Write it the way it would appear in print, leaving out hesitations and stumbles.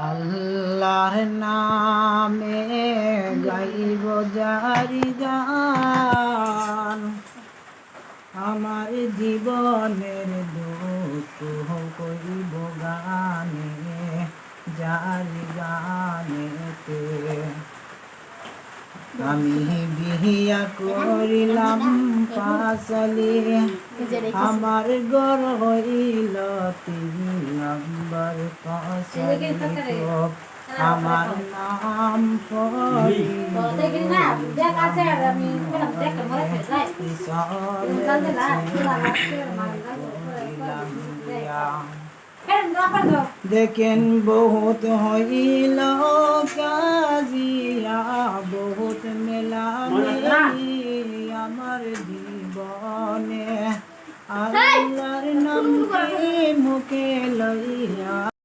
আল্লাহর নামে গাইব জারি গান, আমার জীবনের দুঃখ কইব গানে জারি গানেতে। আমি বিয়া করিলাম পাশালি, আমার ঘর হইল 3 নম্বর কষালি। আমার নাম দেখেন বহুত হইল কাজিয়া, বহুত মেলা আমার জীবনে, আল্লাহর নামকে মুখে লইয়া।